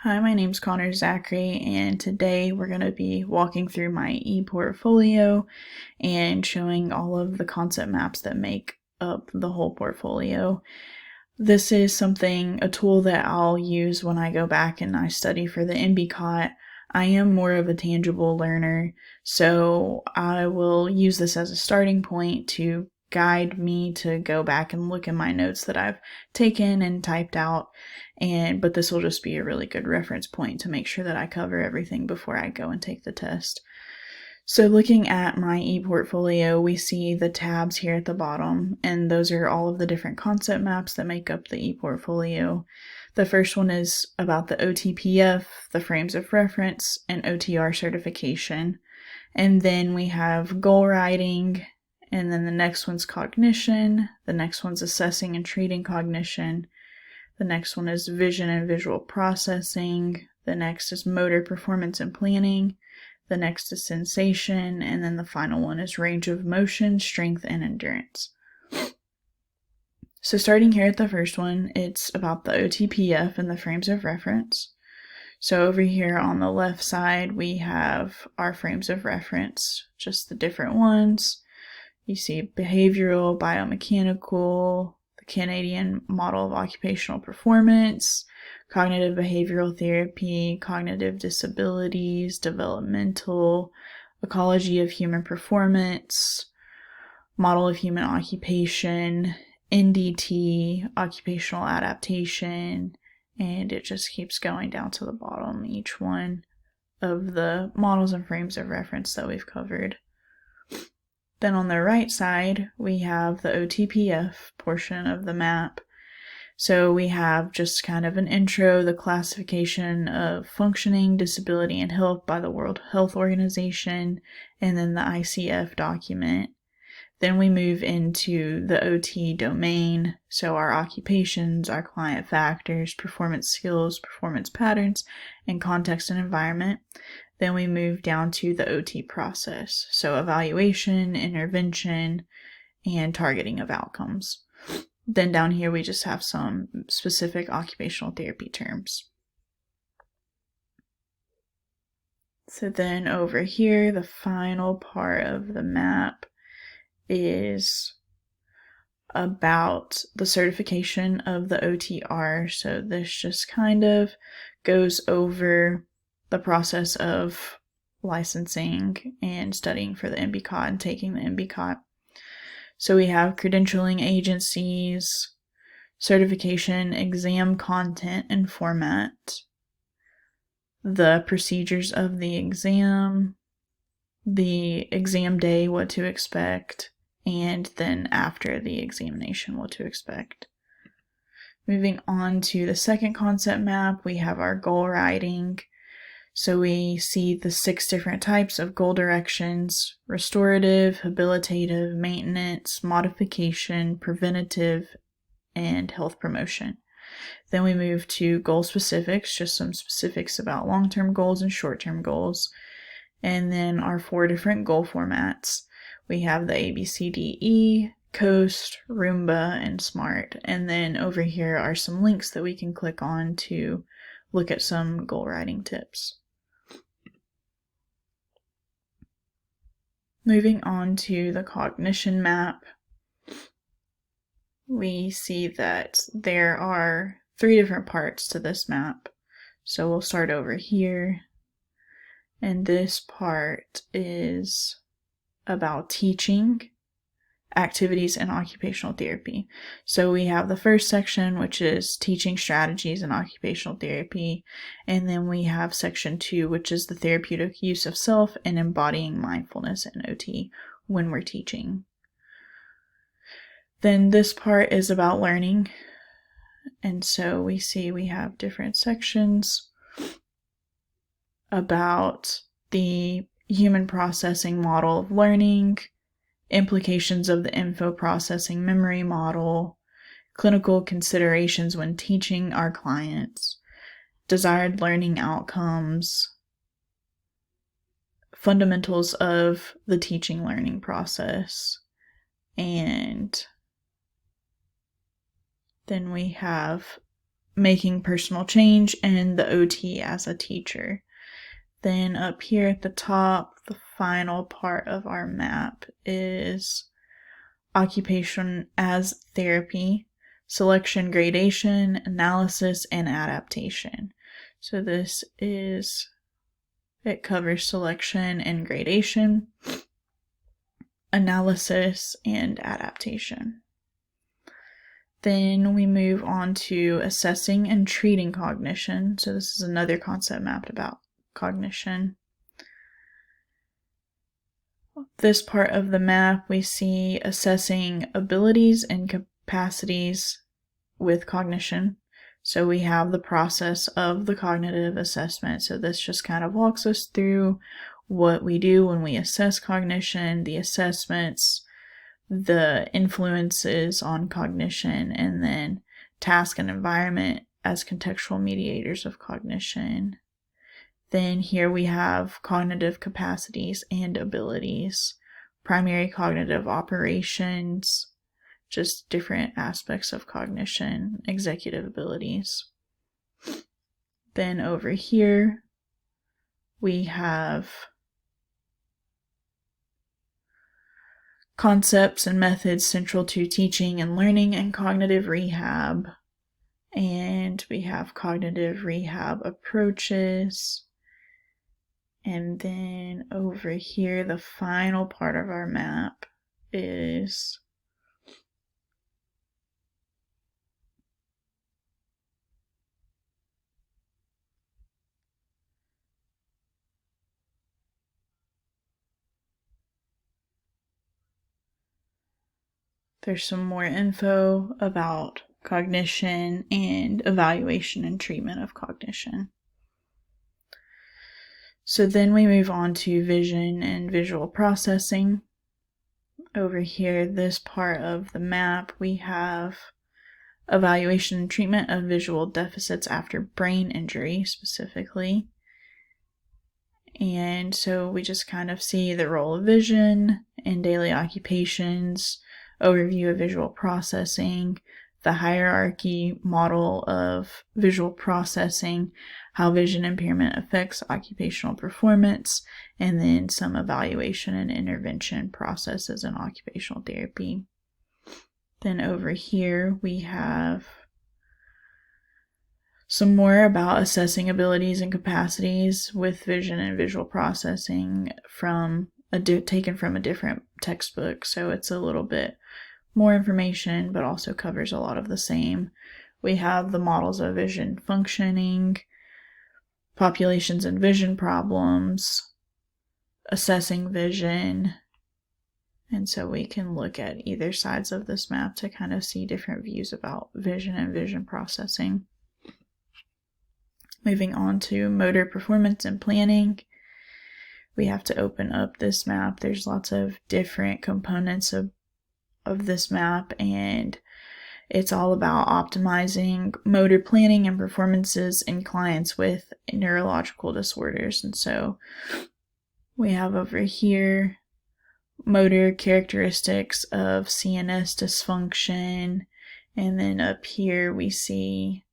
Hi, my name's Connor Zachary, and today we're going to be walking through my ePortfolio and showing all of the concept maps that make up the whole portfolio. This is a tool that I'll use when I go back and I study for the MBCOT. I am more of a tangible learner, so I will use this as a starting point to guide me to go back and look at my notes that I've taken and typed out, but this will just be a really good reference point to make sure that I cover everything before I go and take the test. So looking at my ePortfolio, we see the tabs here at the bottom, and those are all of the different concept maps that make up the ePortfolio. The first one is about the OTPF, the frames of reference, and OTR certification. And then we have goal writing, and then the next one's cognition, the next one's assessing and treating cognition, the next one is vision and visual processing, the next is motor performance and planning, the next is sensation, and then the final one is range of motion, strength, and endurance. So starting here at the first one, it's about the OTPF and the frames of reference. So over here on the left side, we have our frames of reference, just the different ones. You see behavioral, biomechanical, the Canadian model of occupational performance, cognitive behavioral therapy, cognitive disabilities, developmental, ecology of human performance, model of human occupation, NDT, occupational adaptation, and it just keeps going down to the bottom, each one of the models and frames of reference that we've covered. Then on the right side, we have the OTPF portion of the map. So we have just kind of an intro, the classification of functioning, disability, and health by the World Health Organization, and then the ICF document. Then we move into the OT domain, so our occupations, our client factors, performance skills, performance patterns, and context and environment. Then we move down to the OT process, so evaluation, intervention, and targeting of outcomes. Then down here we just have some specific occupational therapy terms. So then over here, the final part of the map is about the certification of the OTR. So this just kind of goes over the process of licensing and studying for the MBCOT and taking the MBCOT. So we have credentialing agencies, certification, exam content and format, the procedures of the exam day, what to expect, and then after the examination, what to expect. Moving on to the second concept map, we have our goal writing. So we see the 6 different types of goal directions: restorative, habilitative, maintenance, modification, preventative, and health promotion. Then we move to goal specifics, just some specifics about long-term goals and short-term goals. And then our 4 different goal formats. We have the ABCDE, Coast, Roomba, and SMART. And then over here are some links that we can click on to look at some goal writing tips. Moving on to the cognition map, we see that there are 3 different parts to this map. So we'll start over here. And this part is about teaching, activities, and occupational therapy. So we have the first section, which is teaching strategies in occupational therapy. And then we have section 2, which is the therapeutic use of self and embodying mindfulness in OT when we're teaching. Then this part is about learning. And so we see we have different sections about the human processing model of learning, implications of the info processing memory model, clinical considerations when teaching our clients, desired learning outcomes, fundamentals of the teaching learning process, and then we have making personal change, and the OT as a teacher. Then up here at the top, the final part of our map is occupation as therapy, selection, gradation, analysis, and adaptation. So it covers selection and gradation, analysis, and adaptation. Then we move on to assessing and treating cognition. So this is another concept mapped about cognition. This part of the map, we see assessing abilities and capacities with cognition. So we have the process of the cognitive assessment. So this just kind of walks us through what we do when we assess cognition, the assessments, the influences on cognition, and then task and environment as contextual mediators of cognition. Then here we have cognitive capacities and abilities, primary cognitive operations, just different aspects of cognition, executive abilities. Then over here we have concepts and methods central to teaching and learning and cognitive rehab. And we have cognitive rehab approaches. And then over here, the final part of our map is there's some more info about cognition and evaluation and treatment of cognition. So then we move on to vision and visual processing. Over here, this part of the map, we have evaluation and treatment of visual deficits after brain injury specifically. And so we just kind of see the role of vision in daily occupations, overview of visual processing, the hierarchy model of visual processing, how vision impairment affects occupational performance, and then some evaluation and intervention processes in occupational therapy. Then over here we have some more about assessing abilities and capacities with vision and visual processing taken from a different textbook, so it's a little bit more information, but also covers a lot of the same. We have the models of vision functioning, populations and vision problems, assessing vision, and so we can look at either sides of this map to kind of see different views about vision and vision processing. Moving on to motor performance and planning. We have to open up this map. There's lots of different components of this map, and it's all about optimizing motor planning and performances in clients with neurological disorders. And so we have over here motor characteristics of CNS dysfunction, and then up here we see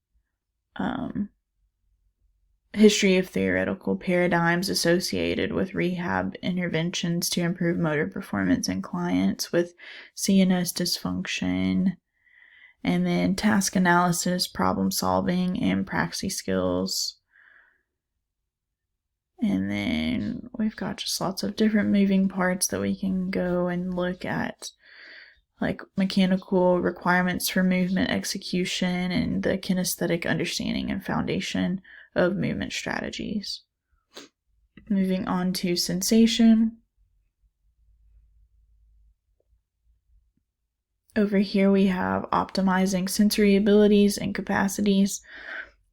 history of theoretical paradigms associated with rehab interventions to improve motor performance in clients with CNS dysfunction, and then task analysis, problem solving, and praxis skills. And then we've got just lots of different moving parts that we can go and look at, like mechanical requirements for movement execution and the kinesthetic understanding and foundation of movement strategies. Moving on to sensation. Over here we have optimizing sensory abilities and capacities.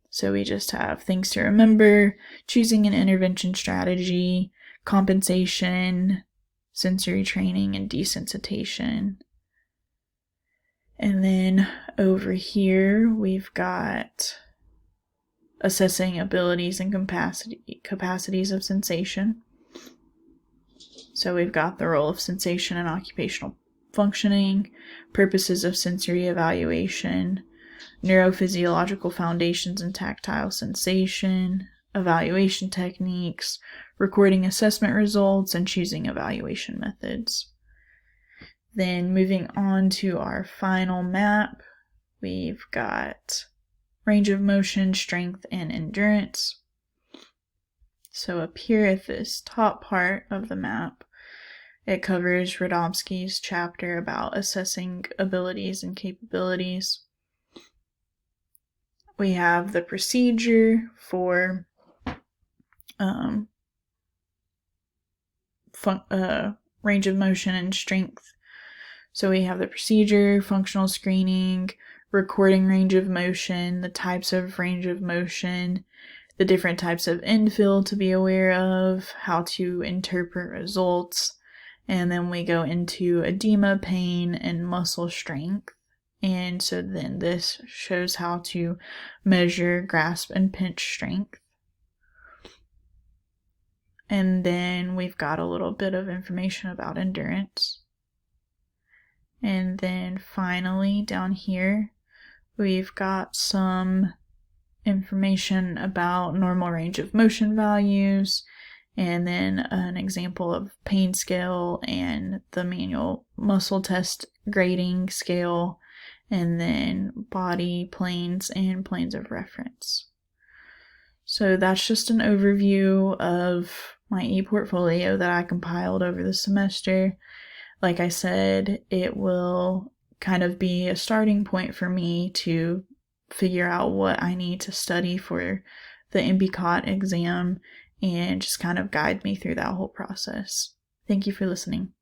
So we just have things to remember, choosing an intervention strategy, compensation, sensory training, and desensitization. And then over here we've got assessing abilities and capacities of sensation. So we've got the role of sensation in occupational functioning, purposes of sensory evaluation, neurophysiological foundations and tactile sensation, evaluation techniques, recording assessment results, and choosing evaluation methods. Then moving on to our final map, we've got range of motion, strength, and endurance. So up here at this top part of the map, it covers Radomski's chapter about assessing abilities and capabilities. We have the procedure for range of motion and strength. So we have the procedure, functional screening, recording range of motion, the types of range of motion, the different types of infill to be aware of, how to interpret results, and then we go into edema, pain, and muscle strength. And so then this shows how to measure grasp and pinch strength. And then we've got a little bit of information about endurance. And then finally down here, we've got some information about normal range of motion values, and then an example of pain scale and the manual muscle test grading scale, and then body planes and planes of reference. So that's just an overview of my e-portfolio that I compiled over the semester. Like I said, it will kind of be a starting point for me to figure out what I need to study for the MBCOT exam and just kind of guide me through that whole process. Thank you for listening.